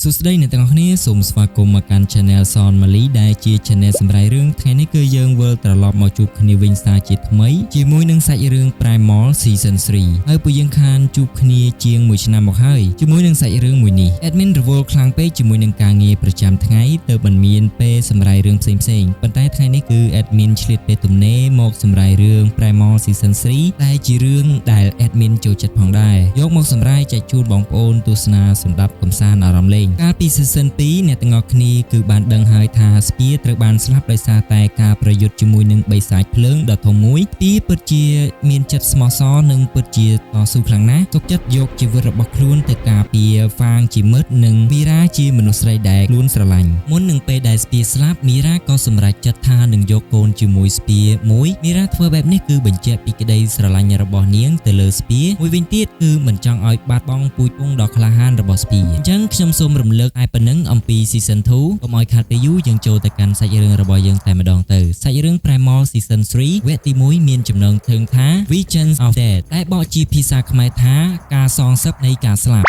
សួស្តីអ្នកទាំងអស់គ្នាសូមស្វាគមន៍មកកាន់ Channel Son Mali ដែលជា Channel សម្រាប់រឿងថ្ងៃនេះគឺយើងវិលត្រឡប់មកជួបគ្នាវិញសារជាថ្មីជាមួយនឹងសាច់រឿង Primal Season 3 ហើយពួកយើងខានជួបគ្នាជាង1ឆ្នាំមកហើយជាមួយនឹងសាច់រឿងមួយនេះ Admin រវល់ខ្លាំងពេកជាមួយនឹងការងារប្រចាំថ្ងៃទើបមិនមានពេលសម្រាប់រឿងផ្សេងៗប៉ុន្តែថ្ងៃនេះគឺ Admin ឆ្លៀតពេលទំនេរមកសម្រាប់រឿង Primal Season 3 ដែលជារឿងដែល Admin ចូលចិត្តផងដែរយកមកសម្រាប់ចែកជូនបងប្អូនទស្សនាសម្រាប់កំសាន្តអារម្មណ៍លេងកាលពី Season 2 អ្នកទាំងអស់គ្នាគឺបានដឹងហើយថាស្ពាត្រូវបានស្លាប់ដោយសារតែការប្រយុទ្ធជាមួយនឹងបិសាចភ្លើងដ៏ធំមួយទីពិតជាមានចិត្តស្មោះសរនិងពិតជាតស៊ូខ្លាំងណាស់ទុកចិត្តយកជីវិតរបស់ខ្លួនទៅការពារហ្វាងជាមិត្តនិងមីរ៉ាជាមនុស្សស្រីដែលខ្លួនស្រឡាញ់មុននឹងពេលដែលស្ពាស្លាប់មីរ៉ាក៏សម្រេចចិត្តថានឹងយកកូនជាមួយស្ពាមួយមីរ៉ាធ្វើបែបនេះគឺបញ្ជាក់ពីក្តីស្រឡាញ់របស់នាងទៅលើស្ពាមួយវិញទៀតគឺមិនចង់ឲ្យបាត់បង់ពូជពងដ៏ក្លាហានរបស់ស្ពាអញ្ចឹងខ្ញុំសូមរំលឹកតែប៉ុណ្ណឹងអំពី Season 2 កុំឲ្យខាតពេលយូរយើងចូលទៅកាន់សាច់រឿងរបស់យើងតែម្ដងទៅសាច់រឿង Primal Season 3 វគ្គទី 1 មានចំណងជើងថា Vengeance of Death ដែលបកជាភាសាខ្មែរថាការសងសឹកនៃការស្លាប់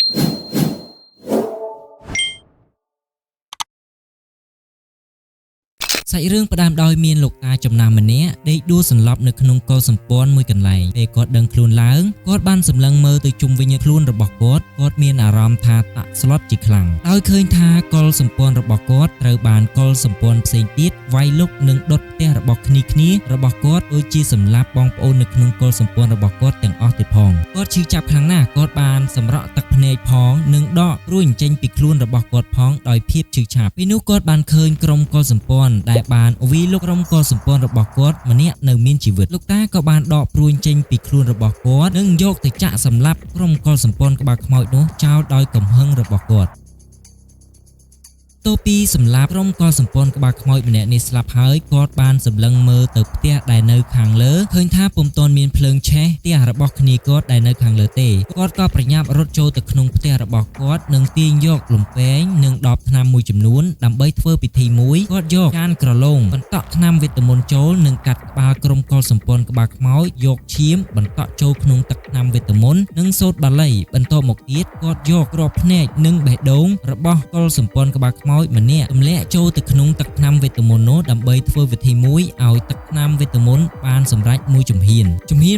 សាច់រឿងផ្ដើមដោយមានលោកតាចំណាស់ម្នាក់ដេកដួលសន្លប់នៅក្នុងកុលសម្ព័ន្ធមួយកន្លែងពេលគាត់ដឹងខ្លួនឡើងគាត់បានសម្លឹងមើលទៅជុំវិញខ្លួនរបស់គាត់មានអារម្មណ៍ថាតាក់ស្លុតជាខ្លាំងដោយឃើញថាកុលសម្ព័ន្ធរបស់គាត់ត្រូវបានកុលសម្ព័ន្ធផ្សេងទៀតវាយលុកនិងដុតផ្ទះរបស់គ្នារបស់គាត់ដូចជាសម្លាប់បងប្អូននៅក្នុងកុលសម្ព័ន្ធរបស់គាត់ទាំងអស់ទៀតផងគាត់ឈឺចាប់ខ្លាំងណាស់គាត់បានសម្រក់ទឹកភ្នែកផងនិងដកព្រួយចេញពីខ្លួនរបស់គាត់ផងដោយភាពឈឺចាប់ពេលនោះគាត់បានឃើញក្រុមកុលសម្ព័ន្ធដែលបានវាយលុកក្រុមកុលសម្ព័ន្ធរបស់គាត់ម្នាក់នៅមានជីវិតលោកតាក៏បានដកព្រួយចេញពីខ្លួនរបស់គាត់និងយកទៅចាក់សម្លាប់ក្រុមកុលសម្ព័ន្ធក្បាលខ្មោចនោះចោលដោយកំហឹងរបស់គាត់តពីសម្លាប់ក្រុមកុលសម្ព័ន្ធក្បាលខ្មោចម្នាក់នេះស្លាប់ហើយគាត់បានសម្លឹងមើលទៅផ្ទះដែលនៅខាងលើឃើញថាពុំទាន់មានភ្លើងឆេះផ្ទះរបស់គ្នាគាត់ដែលនៅខាងលើទេគាត់ក៏ប្រញាប់រត់ចូលទៅក្នុងផ្ទះរបស់គាត់និងទាញយកលំពែងនិងដបថ្នាំមួយចំនួនដើម្បីធ្វើពិធីមួយគាត់យកចានក្រឡងបន្តក់ថ្នាំវីតាមុនចូលនិងកាត់ក្បាលក្រុមកុលសម្ព័ន្ធក្បាលខ្មោចយកឈាមបន្តក់ចូលក្នុងទឹកថ្នាំវីតាមុននិងសូត្របាលីបន្តមកទៀតគាត់យកគ្រាប់ភ្នែកនិងបេះដូងរបស់កុលសម្ព័ន្ធក្បាលខ្មោចម្នាក់ទម្លាក់ចូលទៅក្នុងទឹកថ្នាំវីតាមុននោះដើម្បីធ្វើវិធីមួយឲ្យទឹកថ្នាំវីតាមុនបានសម្រេចមួយជំហាន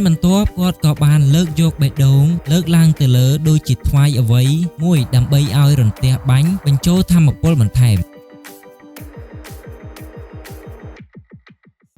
បន្ទាប់គាត់ក៏បានលើកយកបេះដូងលើកឡើងទៅលើដូចជាថ្វាយអ្វីមួយដើម្បីឲ្យរន្ទះបាញ់បញ្ចូលធម្មពលបន្ថែម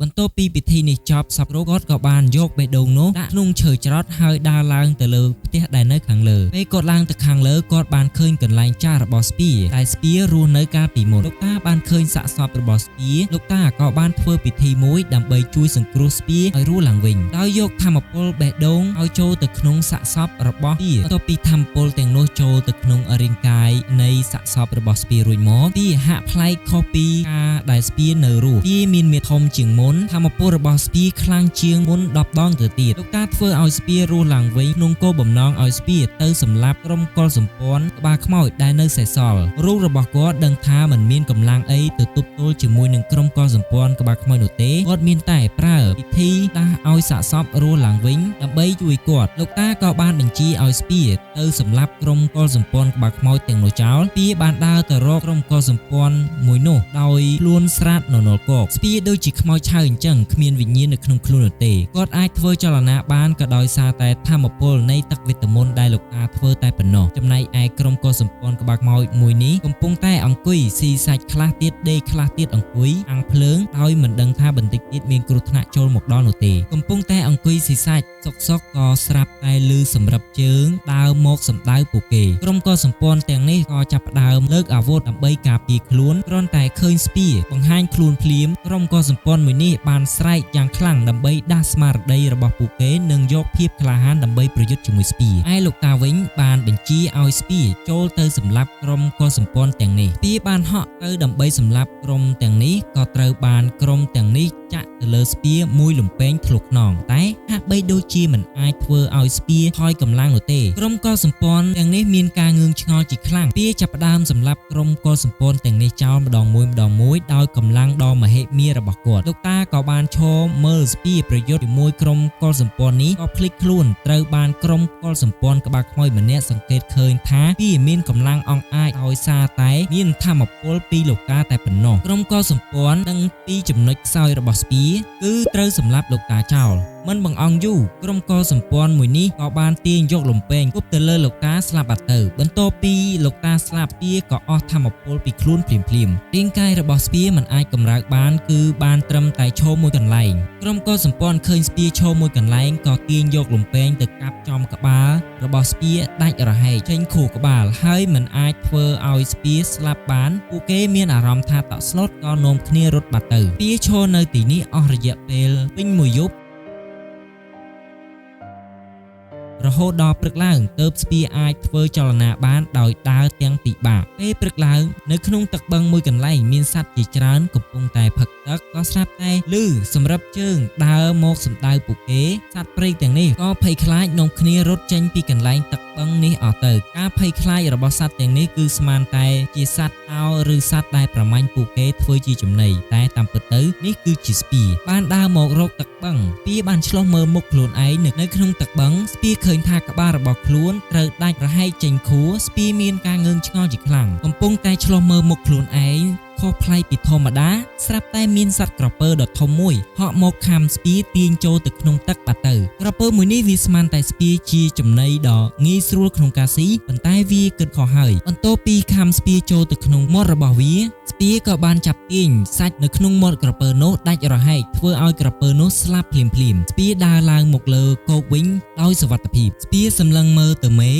បន្ទាប់ពីពិធីនេះចប់សពរកគាត់ក៏បានយកបេះដូងនោះដាក់ក្នុងឈើច្រត់ហើយដើរឡើងទៅលើផ្ទះដែលនៅខាងលើពេលគាត់ឡើងទៅខាងលើគាត់បានឃើញកន្លែងចាស់របស់ស្ពាតែស្ពារស់នៅកាលពីមុនលោកតាបានឃើញសាកសពរបស់ស្ពាលោកតាក៏បានធ្វើពិធីមួយដើម្បីជួយសង្គ្រោះស្ពាឲ្យរស់ឡើងវិញដោយយកធម្មពលបេះដូងឲ្យចូលទៅក្នុងសាកសពរបស់ស្ពាបន្ទាប់ពីធម្មពលទាំងនោះចូលទៅក្នុងរាងកាយនៃសាកសពរបស់ស្ពារួចមកវាហាក់ប្លែកខុសពីការដែលស្ពានៅរស់វាមានមាឌធំជាងមុនធម្មពលរបស់ស្ពាខ្លាំងជាងមុន10 ដងទៅទៀតលោកតាធ្វើឲ្យស្ពារស់ឡើងវិញក្នុងគោលបំណងឲ្យស្ពាទៅសម្លាប់ក្រុមកុលសម្ព័ន្ធក្បាលខ្មោចដែលនៅសេសសល់រូបរបស់គាត់ដឹងថាមិនមានកម្លាំងអីទៅទប់ទល់ជាមួយនឹងក្រុមកុលសម្ព័ន្ធក្បាលខ្មោចនោះទេគាត់មានតែប្រើពិធីដាស់ឲ្យសាកសពរស់ឡើងវិញដើម្បីជួយគាត់លោកតាក៏បានបញ្ជាឲ្យស្ពាទៅសម្លាប់ក្រុមកុលសម្ព័ន្ធក្បាលខ្មោចទាំងនោះចោលស្ពាបានដើរទៅរកក្រុមកុលសម្ព័ន្ធមួយនោះដោយខ្លួនស្រាតននលគកស្ពាដូចជាខ្មោចឆៅអញ្ចឹងគ្មានវិញ្ញាណនៅក្នុងខ្លួននោះទេគាត់អាចធ្វើចលនាបានក៏ដោយសារតែធម្មពលនៃទឹកវីតាមុនដែលលោកតាធ្វើតែប៉ុណ្ណោះចំណែកឯក្រុមកុលសម្ព័ន្ធក្បាលខ្មោចមួយនេះកំពុងតែអង្គុយស៊ីសាច់ខ្លះទៀតដេកខ្លះទៀតអង្គុយអាំងភ្លើងដោយមិនដឹងថាបន្តិចទៀតមានគ្រោះថ្នាក់ចូលមកដល់នោះទេកំពុងតែអង្គុយស៊ីសាច់សុកក៏ស្រាប់តែឮសម្រាប់ជើងដើរមកសម្ដៅពួកគេក្រុមកុលសម្ព័ន្ធទាំងនេះក៏ចាប់ផ្ដើមលើកអាវុធដើម្បីការពារខ្លួនគ្រាន់តែឃើញស្ពាបង្ហាញខ្លួនភ្លាមក្រុមកុលសម្ព័ន្ធមួយនេះបានស្រែកយ៉ាងខ្លាំងដើម្បីដាស់ស្មារតីរបស់ពួកគេនិងយកភាពក្លាហានដើម្បីប្រយុទ្ធជាមួយស្ពាឯលោកតាវិញបានបញ្ជាឲ្យស្ពាចូលទៅសម្លាប់ក្រុមកុលសម្ព័ន្ធទាំងនេះស្ពាបានហក់ទៅដើម្បីសម្លាប់ក្រុមទាំងនេះក៏ត្រូវបានក្រុមទាំងនេះ ចាក់ទៅលើស្ពាមួយលំពេងធ្លុះខ្នងតែហាក់បីដូចជាមិនអាចធ្វើឲ្យស្ពាថយកម្លាំងនោះទេក្រុមកុលសម្ព័ន្ធទាំងនេះមានការងឿងឆ្ងល់ជាខ្លាំងស្ពាចាប់ផ្ដើមសម្លាប់ក្រុមកុលសម្ព័ន្ធទាំងនេះចោលម្ដងមួយដោយកម្លាំងដ៏មហិមារបស់គាត់លោកតាក៏បានឈរមើលស្ពាប្រយុទ្ធជាមួយក្រុមកុលសម្ព័ន្ធនេះក៏ភ្លេចខ្លួនត្រូវបានក្រុមកុលសម្ព័ន្ធក្បាលខ្មោចម្នាក់សង្កេតឃើញថាវាមានកម្លាំងអង់អាចដោយសារតែមានធម្មពលពីលោកតាតែប៉ុណ្ណោះក្រុមកុលសម្ព័ន្ធដឹងពីចំណុចខ្សោយរបស់ស្ពាគឺត្រូវសម្លាប់លោកតាចោលមិនបង្អង់យូរក្រុមកុលសម្ព័ន្ធមួយនេះក៏បានទាញយកលំពេងគប់ទៅលើលោកតាស្លាប់បាត់ទៅបន្ទាប់ពីលោកតាស្លាប់ស្ពាក៏អស់ធម្មពលពីខ្លួនភ្លាមរាងកាយរបស់ស្ពាមិនអាចកម្រើកបានគឺបានត្រឹមតែឈរមួយកន្លែងក្រុមកុលសម្ព័ន្ធឃើញស្ពាឈរមួយកន្លែងក៏ទាញយកលំពេងទៅកាប់ចំក្បាលរបស់ស្ពាដាច់រហែកចេញខួរក្បាលហើយមិនអាចធ្វើឲ្យស្ពាស្លាប់បានពួកគេមានអារម្មណ៍ថាតក់ស្លុតក៏នាំគ្នារត់បាត់ទៅស្ពាឈរនៅទីនេះអស់រយៈពេលពេញមួយយប់រហូតដល់ព្រឹកឡើងទើបស្ពាអាចធ្វើចលនាបានដោយដើរទាំងពិបាកពេលព្រឹកឡើងនៅក្នុងទឹកបឹងមួយកន្លែងមានសត្វជាច្រើនកំពុងតែផឹកទឹកក៏ស្រាប់តែឮសម្រាប់ជើងដើរមកសម្ដៅពួកគេសត្វព្រៃទាំងនេះក៏ភ័យខ្លាចនាំគ្នារត់ចេញពីកន្លែងទឹកបឹងនេះអស់ទៅការភ័យខ្លាចរបស់សត្វទាំងនេះគឺស្មានតែជាសត្វតោឬសត្វដែលប្រមាញ់ពួកគេធ្វើជាចំណីតែតាមពិតទៅនេះគឺជាស្ពាបានដើរមករកទឹកបឹងស្ពាបានឆ្លោះមើលមុខខ្លួនឯងនៅក្នុងទឹកបឹងស្ពាឃើញថាក្បាលរបស់ខ្លួនត្រូវដាច់រហែកចេញខួរស្ពាមានការងឿងឆ្ងល់ជាខ្លាំងកំពុងតែឆ្លោះមើលមុខខ្លួនឯងខុសប្លែកពីធម្មតាស្រាប់តែមានសត្វក្រពើដ៏ធំមួយហក់មកខាំស្ពាទាញចូលទៅក្នុងទឹកបាត់ទៅក្រពើមួយនេះវាស្មានតែស្ពាជាចំណីដ៏ងាយស្រួលក្នុងការស៊ីប៉ុន្តែវាគិតខុសហើយបន្ទាប់ពីខាំស្ពាចូលទៅក្នុងមាត់របស់វាស្ពាក៏បានចាប់ទាញសាច់នៅក្នុងមាត់ក្រពើនោះដាច់រហែកធ្វើឲ្យក្រពើនោះស្លាប់ភ្លាមស្ពាដើរឡើងមកលើគោកវិញដោយសុវត្ថិភាពស្ពាសម្លឹងមើលទៅមេ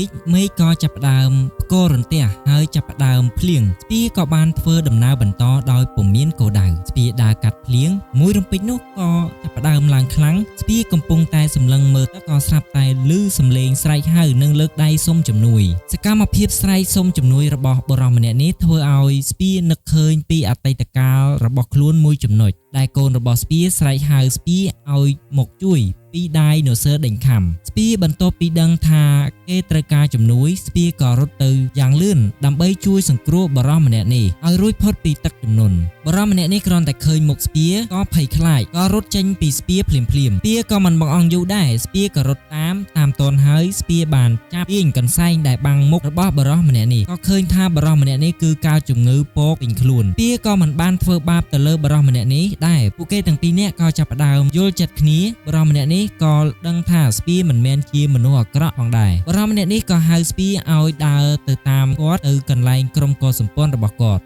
ឃក៏ចាប់ផ្ដើមផ្គររន្ទះហើយចាប់ផ្ដើមភ្លៀងស្ពាក៏បានធ្វើដំណើរបន្តដោយពុំមានគោលដៅស្ពាដើរកាត់ភ្លៀងមួយរំពេចនោះក៏ចាប់ផ្ដើមឡើងខ្លាំងស្ពាកំពុងតែសម្លឹងមើលទៅក៏ស្រាប់តែឮសំឡេងស្រែកហៅនិងលើកដៃសុំជំនួយសកម្មភាពស្រែកសុំជំនួយរបស់បុរសម្នាក់នេះធ្វើឲ្យស្ពានឹកឃើញពីអតីតកាលរបស់ខ្លួនមួយចំណុចដែលកូនរបស់ស្ពាស្រែកហៅស្ពាឲ្យមកជួយពីដាយនៅសើដេញខំស្ពាបន្ទាប់ពីដឹងថាគេត្រូវការជំនួយស្ពាក៏រត់ទៅយ៉ាងលឿនដើម្បីជួយសង្គ្រោះបរិសម្នាក់នេះឲ្យរួចផុតពីទឹកជំនន់បរិសម្នាក់នេះគ្រាន់តែឃើញមុខស្ពាក៏ភ័យខ្លាចក៏រត់ចេញពីស្ពាភ្លាមស្ពាក៏មិនបង្អង់យូរដែរស្ពាក៏រត់តាមទាន់ហើយស្ពាបានចាប់ទាញកន្សែងដែលបាំងមុខរបស់បរិសម្នាក់នេះក៏ឃើញថាបរិសម្នាក់នេះគឺកើតជំងឺពកពេញខ្លួនស្ពាក៏មិនបានធ្វើបាបទៅលើបរិសម្នាក់នេះដែរពួកគេទាំងពីរនាក់ក៏ចាប់ផ្ដើមយល់ចិត្តគ្នាបរិសម្នាក់នេះក៏ដឹងថាស្ពាមិនមែនជាមនុស្សអាក្រក់ផងដែរបរិសម្នាក់នេះក៏ហៅស្ពាឲ្យដើរទៅតាមគាត់ទៅកន្លែងក្រុមកុលសម្ព័ន្ធរបស់គាត់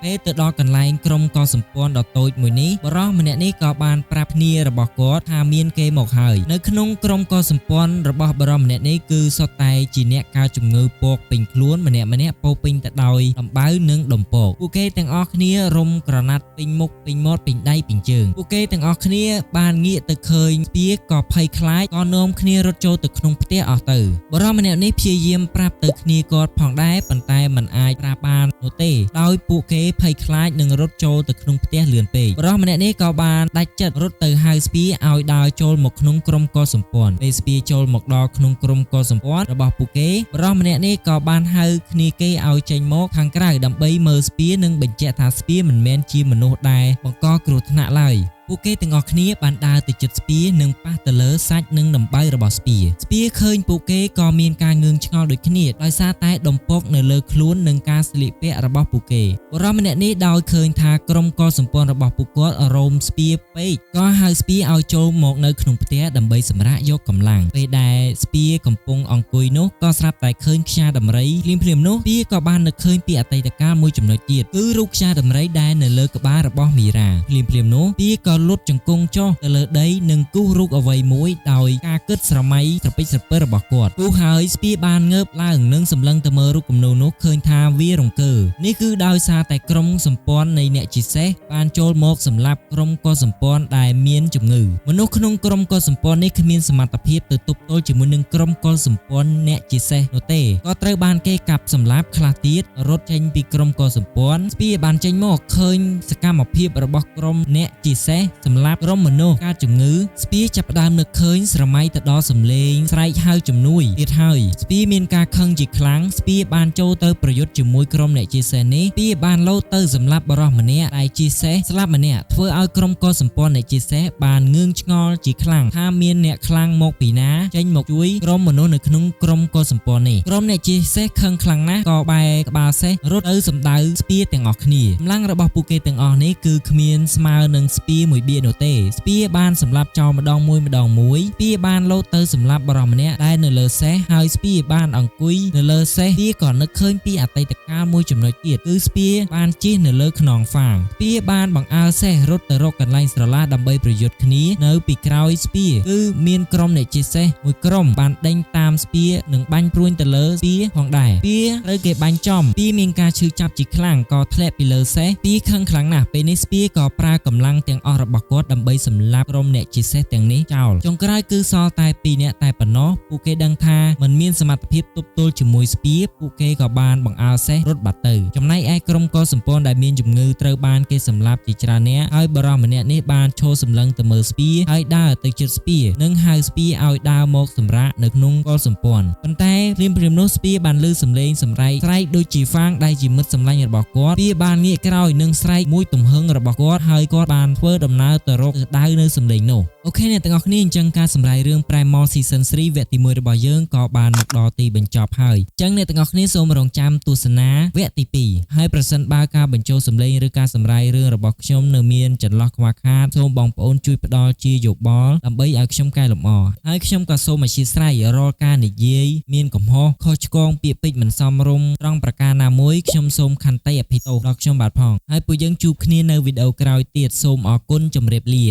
ពេលទៅដល់កន្លែងក្រុមកុលសម្ព័ន្ធដ៏តូចមួយនេះបរិសម្នាក់នេះក៏បានប្រាប់គ្នារបស់គាត់ថាមានគេមកហើយនៅក្នុងក្រុមកុលសម្ព័ន្ធរបស់បរិសម្នាក់នេះគឺសុទ្ធតែជាអ្នកកើតជំងឺពកពេញខ្លួនម្នាក់ពោពេញទៅដោយដំបៅនិងដំពកពួកគេទាំងអស់គ្នារុំក្រណាត់ពេញមុខពេញមាត់ពេញដៃពេញជើងពួកគេទាំងអស់គ្នាបានងាកទៅឃើញស្ពាក៏ភ័យខ្លាចក៏នាំគ្នារត់ចូលទៅក្នុងផ្ទះអស់ទៅបរិសម្នាក់នេះព្យាយាមប្រាប់ទៅគ្នាគាត់ផងដែរប៉ុន្តែមិនអាចប្រាប់បាននោះទេដោយពួកគេភ័យខ្លាចនឹងរត់ចូលទៅក្នុងផ្ទះលឿនពេកបរិសម្នាក់នេះក៏បានដាច់ចិត្តរត់ទៅហៅស្ពាឲ្យដើរចូលមកក្នុងក្រុមកុលសម្ព័ន្ធពេលស្ពាចូលមកដល់ក្នុងក្រុមកុលសម្ព័ន្ធរបស់ពួកគេបរិសម្នាក់នេះក៏បានហៅគ្នាគេឲ្យចេញមកខាងក្រៅដើម្បីមើលស្ពានិងបញ្ជាក់ថាស្ពាមិនមែនជាមនុស្សដែលបង្កគ្រោះថ្នាក់ឡើយពួកគេទាំងអស់គ្នាបានដើរទៅជិតស្ពានិងប៉ះទៅលើសាច់និងដំបៅរបស់ស្ពាឃើញពួកគេក៏មានការងឿងឆ្ងល់ដូចគ្នាដោយសារតែដំពកនៅលើខ្លួននិងការស្លៀកពាក់របស់ពួកគេបរិសម្នាក់នេះដោយឃើញថាក្រុមកុលសម្ព័ន្ធរបស់ពួកគាត់រោមស្ពាពេកក៏ហៅស្ពាឲ្យចូលមកនៅក្នុងផ្ទះដើម្បីសម្រាកយកកម្លាំងពេលដែលស្ពាកំពុងអង្គុយនោះក៏ស្រាប់តែឃើញខ្យាដំរីភ្លាមនោះស្ពាក៏បាននឹកឃើញពីអតីតកាលមួយចំណុចទៀតគឺរូបខ្យាដំរីដែលនៅលើក្បាលរបស់មីរ៉ាភ្លាមនោះស្ពាក៏ លុតជង្គង់ចុះទៅលើដីនិងគូសរូបអ្វីមួយដោយការគិតស្រមៃស្រពេចស្រពិលរបស់គាត់គូសហើយស្ពាយបានងើបឡើងនិងសម្លឹងទៅមើលរូបគំនូរនោះឃើញថាវារង្គើនេះគឺដោយសារតែក្រុមសម្ព័ន្ធនៃអ្នកជាសេះបានចូលមកសម្លាប់ក្រុមកុលសម្ព័ន្ធដែលមានជំងឺមនុស្សក្នុងក្រុមកុលសម្ព័ន្ធនេះគ្មានសមត្ថភាពទៅទប់ទល់ជាមួយនឹងក្រុមកុលសម្ព័ន្ធអ្នកជាសេះនោះទេក៏ត្រូវបានគេកាប់សម្លាប់ខ្លះទៀតរត់ចេញពីក្រុមកុលសម្ព័ន្ធស្ពាយបានចេញមកឃើញសកម្មភាពរបស់ក្រុមអ្នកជាសេះសម្លាប់ក្រុមមនុស្សកើតជំងឺស្ពាយចាប់ផ្ដើមនឹកឃើញស្រមៃទៅដល់សំឡេងស្រែកហៅជំនួយទៀតហើយស្ពាយមានការខឹងជាខ្លាំងស្ពាយបានចូលទៅប្រយុទ្ធជាមួយក្រុមអ្នកជាសេះនេះស្ពាយបានលោតទៅសម្លាប់បរិសម្នាក់ដែលជាសេះស្លាប់ម្នាក់ធ្វើឲ្យក្រុមកុលសម្ព័ន្ធអ្នកជាសេះបានងឿងឆ្ងល់ជាខ្លាំងថាមានអ្នកខ្លាំងមកពីណាចេញមកជួយក្រុមមនុស្សនៅក្នុងក្រុមកុលសម្ព័ន្ធនេះក្រុមអ្នកជាសេះខឹងខ្លាំងណាស់ក៏បែរក្បាលសេះរត់ទៅសម្ដៅស្ពាយទាំងអស់គ្នាកម្លាំងរបស់ពួកគេទាំងអស់នេះគឺគ្មានស្មើនឹងស្ពាយមួយបៀនោះទេស្ពាយបានសម្លាប់ចោលម្ដងមួយស្ពាយបានលោតទៅសម្លាប់បរិសម្នាក់ដែលនៅលើសេះហើយស្ពាយបានអង្គុយនៅលើសេះស្ពាយក៏នឹកឃើញពីអតីតកាលមួយចំណុចទៀតគឺស្ពាយបានជិះនៅលើខ្នងហ្វាងស្ពាយបានបង្អើលសេះរត់ទៅរកកន្លែងស្រឡះដើម្បីប្រយុទ្ធគ្នានៅពីក្រោយស្ពាយគឺមានក្រុមអ្នកជាសេះមួយក្រុមបានដេញតាមស្ពាយនិងបាញ់ព្រួញទៅលើស្ពាយផងដែរស្ពាយត្រូវគេបាញ់ចំស្ពាយមានការឈឺចាប់ជាខ្លាំងក៏ធ្លាក់ពីលើសេះស្ពាយខឹងខ្លាំងណាស់ពេលនេះស្ពាយក៏ប្រើកម្លាំងទាំងអស់របស់គាត់ដើម្បីសម្លាប់ក្រុមអ្នកជាសេះទាំងនេះចោលចុងក្រោយគឺសល់តែ2នាក់តែប៉ុណ្ណោះពួកគេដឹងថាមិនមានសមត្ថភាពទប់ទល់ជាមួយស្ពាយពួកគេក៏បានបង្អើលសេះរត់បាត់ទៅចំណែកឯក្រុមកុលសម្ព័ន្ធដែលមានជំងឺត្រូវបានគេសម្លាប់ជាច្រើននាក់ហើយបរិសម្នាក់នេះបានឈរសម្លឹងទៅមើលស្ពាយហើយដើរទៅជិតស្ពាយនិងហៅស្ពាយឲ្យដើរមកសម្រាកនៅក្នុងកុលសម្ព័ន្ធប៉ុន្តែព្រាមនោះស្ពាយបានឮសំឡេងសម្រែកស្រែកដូចជាហ្វាងដែលជាមិត្តសម្លាញ់របស់គាត់ស្ពាយបានងាកក្រោយនិងស្រែកមួយទំហឹងរបស់គាត់ហើយគាត់បានធ្វើដំណើរទៅរកដៅនៅសំឡេងនោះអូខេអ្នកទាំងអស់គ្នាអញ្ចឹងការសម្រាយរឿង Primal Season 3 វគ្គទី1របស់យើងក៏បានមកដល់ទីបញ្ចប់ហើយអញ្ចឹងអ្នកទាំងអស់គ្នាសូមរងចាំទស្សនាវគ្គទី2ហើយប្រសិនបើការបញ្ចូលសំឡេងឬការសម្រាយរឿងរបស់ខ្ញុំនៅមានចន្លោះខ្វះខាតសូមបងប្អូនជួយផ្ដល់ជាយោបល់ដើម្បីឲ្យខ្ញុំកែលម្អហើយខ្ញុំក៏សូមអធិស្ឋានរាល់ការនិយាយមានកំហុសខុសឆ្គងពាក្យពេចន៍មិនសមរម្យត្រង់ប្រការណាមួយខ្ញុំសូមខន្តីអភ័យទោសដល់ខ្ញុំបាទផងហើយពួកយើងជួបគ្នានៅវីដេអូក្រោយទៀតសូមអរគុណជម្រាបលា